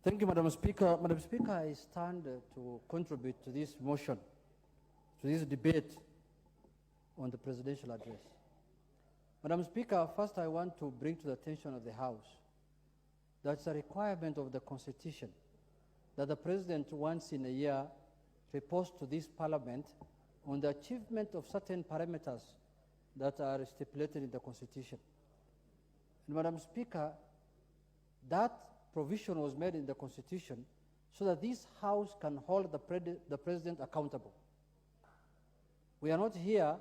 Thank you, Madam Speaker. Madam Speaker, I stand to contribute to this motion, to this debate on the presidential address. Madam Speaker, first I want to bring to the attention of the House that it's a requirement of the Constitution that the President once in a year reports to this Parliament on the achievement of certain parameters that are stipulated in the Constitution. And Madam Speaker, that provision was made in the Constitution so that this House can hold the President accountable. We are not here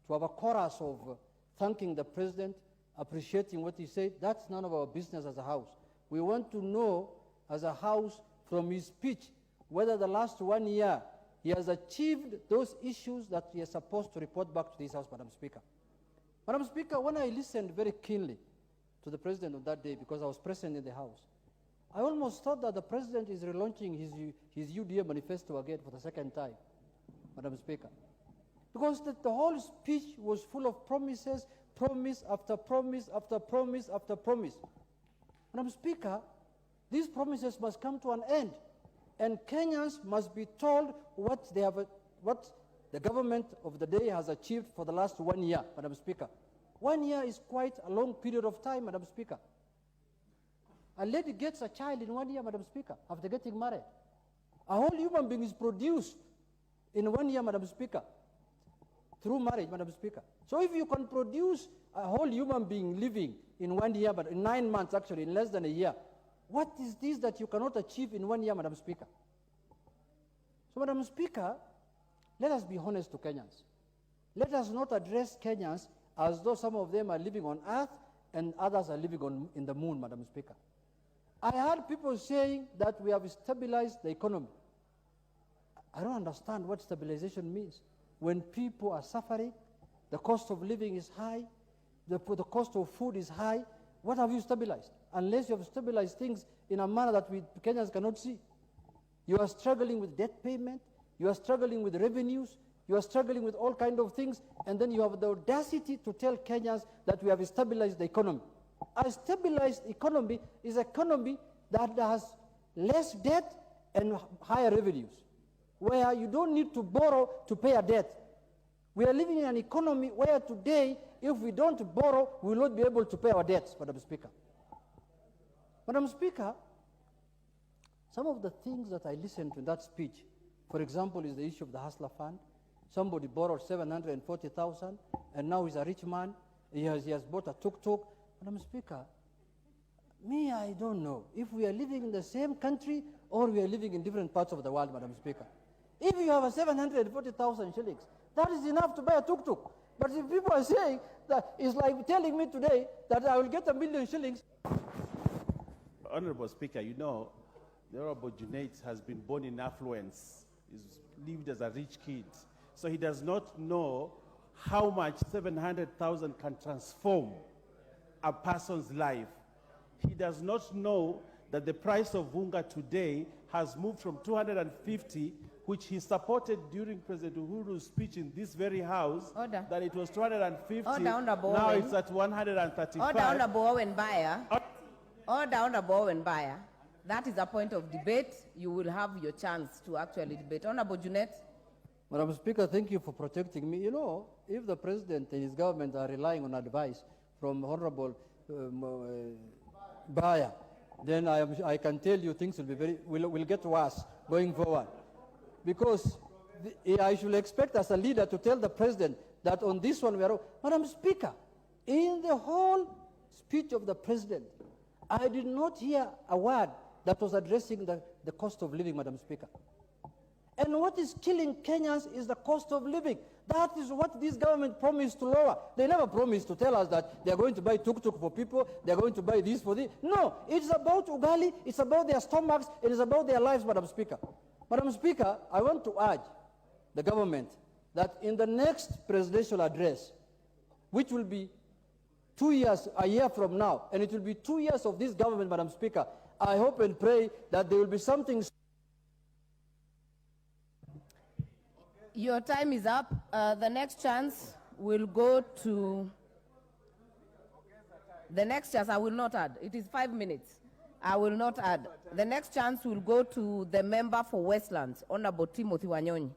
to have a chorus of thanking the President, appreciating what he said. That's none of our business as a House. We want to know as a House from his speech whether the last 1 year he has achieved those issues that he is supposed to report back to this House, Madam Speaker. Madam Speaker, when I listened very keenly to the President of that day, because I was present in the House, I almost thought that the President is relaunching his UDA manifesto again for the second time, Madam Speaker. Because the whole speech was full of promises, promise after promise after promise after promise. Madam Speaker, these promises must come to an end, and Kenyans must be told what the government of the day has achieved for the last 1 year, Madam Speaker. 1 year is quite a long period of time, Madam Speaker. A lady gets a child in 1 year, Madam Speaker, after getting married. A whole human being is produced in 1 year, Madam Speaker, through marriage, Madam Speaker. So if you can produce a whole human being living in 1 year, but in 9 months actually, in less than a year, what is this that you cannot achieve in 1 year, Madam Speaker? So, Madam Speaker, let us be honest to Kenyans. Let us not address Kenyans as though some of them are living on earth and others are living in the moon, Madam Speaker. I heard people saying that we have stabilized the economy. I don't understand what stabilization means. When people are suffering, the cost of living is high, the cost of food is high, what have you stabilized? Unless you have stabilized things in a manner that we Kenyans cannot see. You are struggling with debt payment, you are struggling with revenues, you are struggling with all kinds of things, and then you have the audacity to tell Kenyans that we have stabilized the economy. A stabilized economy is an economy that has less debt and higher revenues, where you don't need to borrow to pay a debt. We are living in an economy where today, if we don't borrow, we will not be able to pay our debts, Madam Speaker. Madam Speaker, some of the things that I listened to in that speech, for example, is the issue of the Hustler Fund. Somebody borrowed 740,000, and now he's a rich man. He has bought a tuk-tuk. Madam Speaker, me, I don't know if we are living in the same country or we are living in different parts of the world, Madam Speaker. If you have a 740,000 shillings, that is enough to buy a tuk-tuk. But if people are saying that, it's like telling me today that I will get 1 million shillings. Honorable Speaker, you know, the Honorable Junet has been born in affluence. He's lived as a rich kid. So he does not know how much 700,000 can transform a person's life. He does not know that the price of unga today has moved from 250, which he supported during President Uhuru's speech in this very house, Order. that it was 250, Order, now it's at 135. Order, Bowen Buyer. Order, Bowen Buyer. That is a point of debate. You will have your chance to actually debate. Honorable Junet. Madam Speaker, thank you for protecting me. You know, if the President and his government are relying on advice from Honorable Buyer, then I can tell you things will get worse going forward. Because I should expect as a leader to tell the President that on this one we are... Madam Speaker, in the whole speech of the President, I did not hear a word that was addressing the cost of living, Madam Speaker. And what is killing Kenyans is the cost of living. That is what this government promised to lower. They never promised to tell us that they are going to buy tuk-tuk for people, they are going to buy this for this. No, it's about ugali, it's about their stomachs, it is about their lives, Madam Speaker. Madam Speaker, I want to urge the government that in the next presidential address, which will be 2 years, a year from now, and it will be 2 years of this government, Madam Speaker, I hope and pray that there will be something... Your time is up. The next chance will go to... The next chance I will not add. It is 5 minutes. I will not add. The next chance will go to the member for Westlands, Honorable Timothy Wanyonyi.